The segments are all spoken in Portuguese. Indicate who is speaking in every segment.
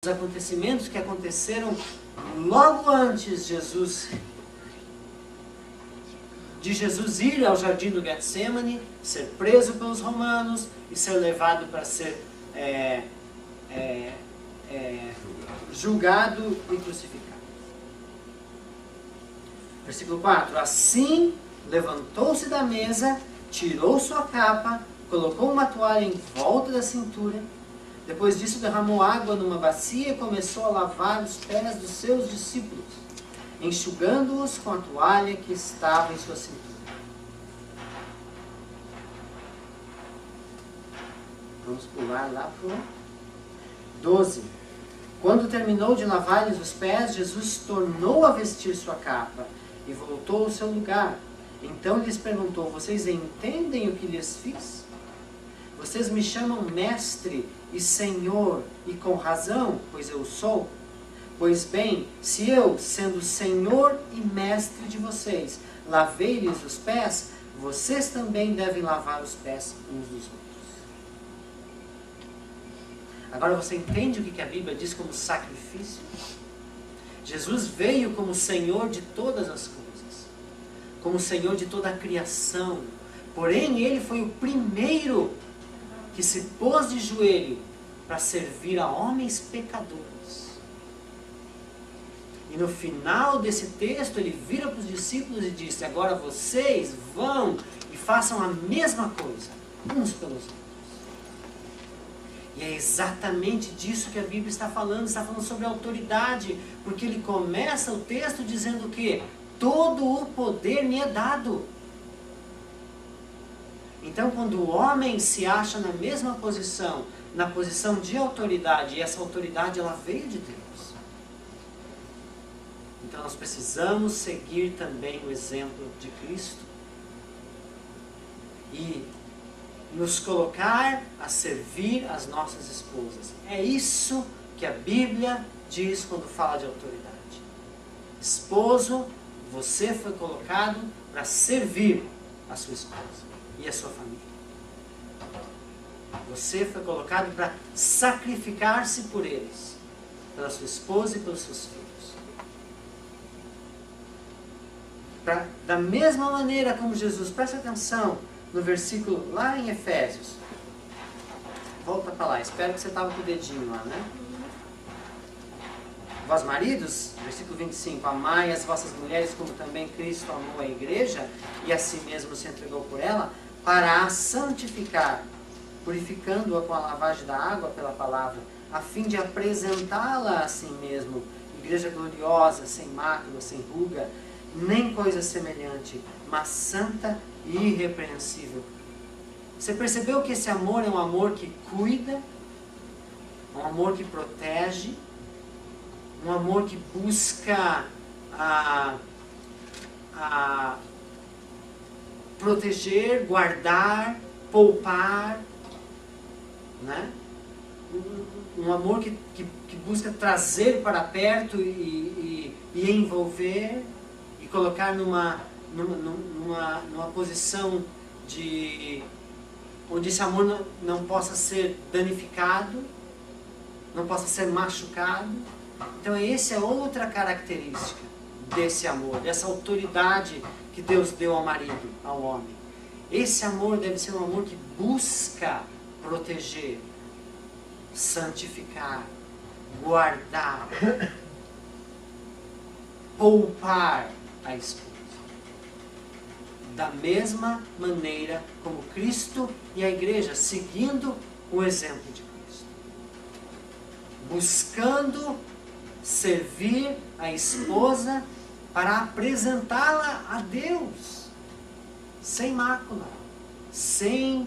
Speaker 1: Os acontecimentos que aconteceram logo antes de Jesus ir ao jardim do Getsemane, ser preso pelos romanos e ser levado para ser julgado e crucificado. Versículo 4. Assim levantou-se da mesa, tirou sua capa, colocou uma toalha em volta da cintura. Depois disso derramou água numa bacia e começou a lavar os pés dos seus discípulos, enxugando-os com a toalha que estava em sua cintura. Vamos pular lá para o 12. Quando terminou de lavar-lhes os pés, Jesus tornou a vestir sua capa e voltou ao seu lugar. Então lhes perguntou: vocês entendem o que lhes fiz? Vocês me chamam mestre e senhor, e com razão, pois eu sou. Pois bem, se eu, sendo senhor e mestre de vocês, lavei-lhes os pés, vocês também devem lavar os pés uns dos outros. Agora você entende o que a Bíblia diz como sacrifício? Jesus veio como Senhor de todas as coisas, como Senhor de toda a criação. Porém, Ele foi o primeiro que se pôs de joelho para servir a homens pecadores. E no final desse texto, Ele vira para os discípulos e disse: agora vocês vão e façam a mesma coisa, uns pelos outros. E é exatamente disso que a Bíblia está falando sobre autoridade, porque ele começa o texto dizendo que todo o poder me é dado. Então, quando o homem se acha na mesma posição, na posição de autoridade, e essa autoridade ela veio de Deus, então nós precisamos seguir também o exemplo de Cristo e nos colocar a servir as nossas esposas. É isso que a Bíblia diz quando fala de autoridade. Esposo, você foi colocado para servir a sua esposa e a sua família. Você foi colocado para sacrificar-se por eles, pela sua esposa e pelos seus filhos. Da mesma maneira como Jesus, presta atenção no versículo lá em Efésios. Volta para lá, espero que você estava com o dedinho lá, né? Vós maridos, versículo 25, amai as vossas mulheres como também Cristo amou a igreja e a si mesmo se entregou por ela, para a santificar, purificando-a com a lavagem da água pela palavra, a fim de apresentá-la a si mesmo, igreja gloriosa, sem mácula, sem ruga, nem coisa semelhante, mas santa e irrepreensível. Você percebeu que esse amor é um amor que cuida, um amor que protege, um amor que busca proteger, guardar, poupar, né? Um amor que busca trazer para perto e envolver e colocar numa posição onde esse amor não possa ser danificado, não possa ser machucado. Então essa é outra característica desse amor, dessa autoridade que Deus deu ao marido, ao homem. Esse amor deve ser um amor que busca proteger, santificar, guardar, poupar a esposa. Da mesma maneira como Cristo e a igreja, seguindo o exemplo de Cristo. Buscando servir a esposa para apresentá-la a Deus, sem mácula, sem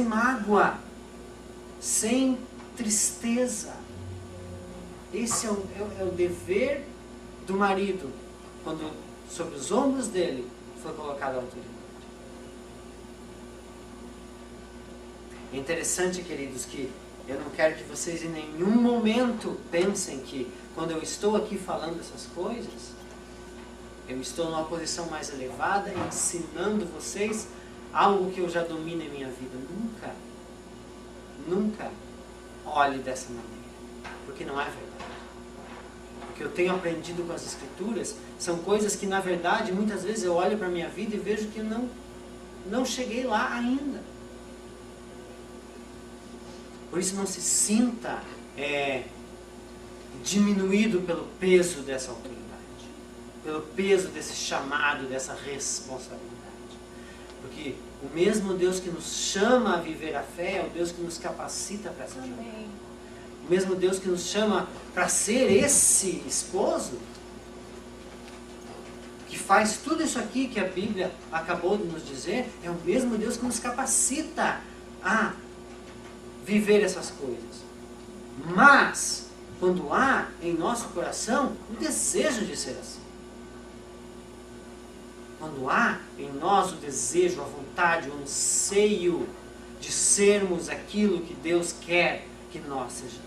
Speaker 1: mágoa, sem tristeza. Esse é o dever do marido, quando sobre os ombros dele foi colocada a autoridade. É interessante, queridos, que eu não quero que vocês em nenhum momento pensem que quando eu estou aqui falando essas coisas, eu estou numa posição mais elevada, ensinando vocês algo que eu já domino em minha vida. Nunca olhe dessa maneira. porque não é verdade. O que eu tenho aprendido com as Escrituras são coisas que, na verdade, muitas vezes eu olho para a minha vida e vejo que eu não cheguei lá ainda. Por isso não se sinta diminuído pelo peso dessa autoridade, pelo peso desse chamado, dessa responsabilidade. Porque o mesmo Deus que nos chama a viver a fé é o Deus que nos capacita para essa jornada. O mesmo Deus que nos chama para ser esse esposo, que faz tudo isso aqui que a Bíblia acabou de nos dizer, é o mesmo Deus que nos capacita a viver essas coisas. Mas, quando há em nosso coração o desejo de ser assim, quando há em nós o desejo, a vontade, o anseio de sermos aquilo que Deus quer que nós sejamos,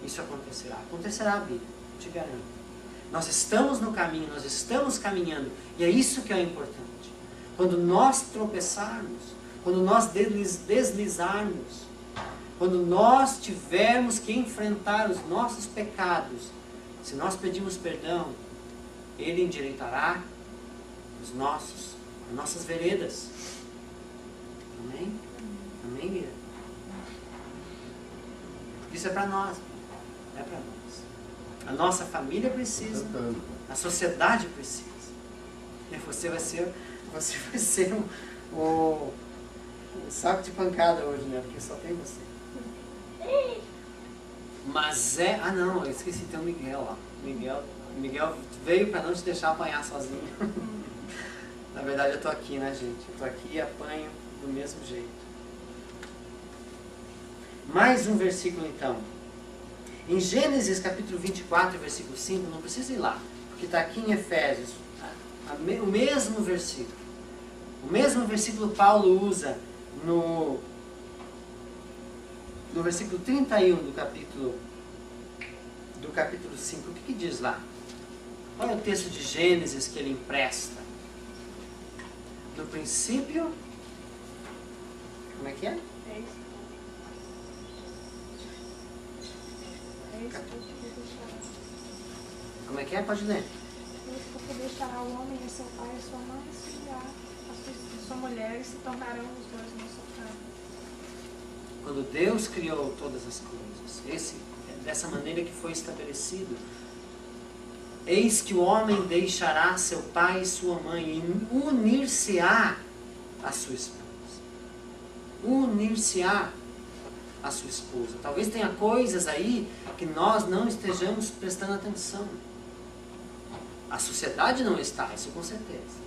Speaker 1: isso acontecerá. Acontecerá, Bíblia, te garanto. Nós estamos no caminho, nós estamos caminhando, e é isso que é importante. Quando nós tropeçarmos, quando nós deslizarmos, quando nós tivermos que enfrentar os nossos pecados, se nós pedimos perdão, Ele endireitará as nossas veredas. Amém? Amém, Bíblia? Isso é para nós, não é para nós. A nossa família precisa, a sociedade precisa. E você vai ser um saco de pancada hoje, né? Porque só tem você. Mas eu esqueci, tem o Miguel lá. Miguel veio para não te deixar apanhar sozinho. Na verdade eu tô aqui, né, gente? Eu tô aqui e apanho do mesmo jeito. Mais um versículo então. Em Gênesis capítulo 24, versículo 5, não precisa ir lá, porque está aqui em Efésios, o mesmo versículo. O mesmo versículo Paulo usa no versículo 31 do capítulo 5. O que diz lá? Qual é o texto de Gênesis que ele empresta? No princípio, como é que é? Como é que é? Pode ler.
Speaker 2: Porque deixará o homem a seu pai e a sua mãe se ligar a sua mulher e se tornarão os dois uma só carne.
Speaker 1: Quando Deus criou todas as coisas, dessa maneira que foi estabelecido, eis que o homem deixará seu pai e sua mãe e unir-se-á a sua esposa. Unir-se-á a sua esposa. Talvez tenha coisas aí que nós não estejamos prestando atenção. A sociedade não está, isso com certeza.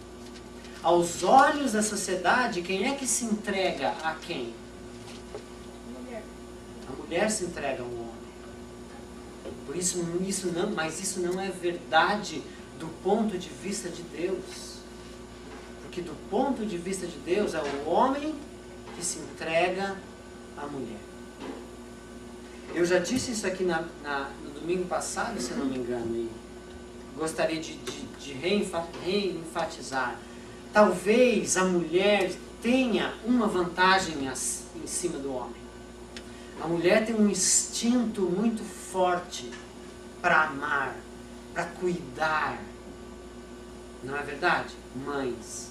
Speaker 1: Aos olhos da sociedade, quem é que se entrega a quem?
Speaker 2: Mulher.
Speaker 1: A mulher se entrega ao homem. Por isso, mas isso não é verdade do ponto de vista de Deus. Porque do ponto de vista de Deus é o homem que se entrega à mulher. Eu já disse isso aqui no domingo passado, se não me engano, e gostaria de reenfatizar. Talvez a mulher tenha uma vantagem em cima do homem. A mulher tem um instinto muito forte para amar, para cuidar. Não é verdade? Mães.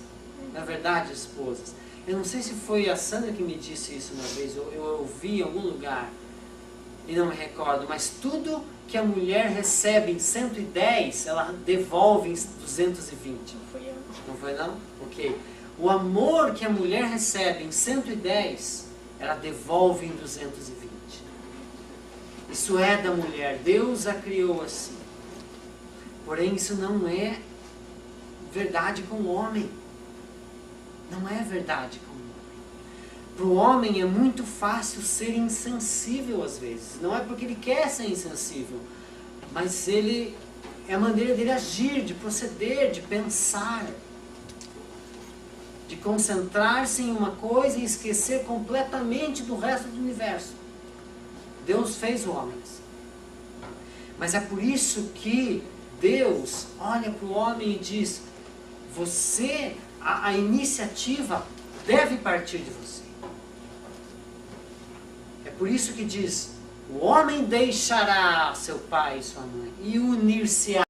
Speaker 1: Não é verdade, esposas? Eu não sei se foi a Sandra que me disse isso uma vez, eu ouvi em algum lugar, e não me recordo, mas tudo que a mulher recebe em 110, ela devolve em 220.
Speaker 2: Não fui eu.
Speaker 1: Não foi não? Ok. O amor que a mulher recebe em 110, ela devolve em 220. Isso é da mulher. Deus a criou assim. Porém, isso não é verdade com o homem. Não é verdade com o homem. Para o homem é muito fácil ser insensível às vezes. Não é porque ele quer ser insensível, mas é a maneira dele agir, de proceder, de pensar, de concentrar-se em uma coisa e esquecer completamente do resto do universo. Deus fez o homem assim. Mas é por isso que Deus olha para o homem e diz: a iniciativa deve partir de você. É por isso que diz: O homem deixará seu pai e sua mãe e unir-se-á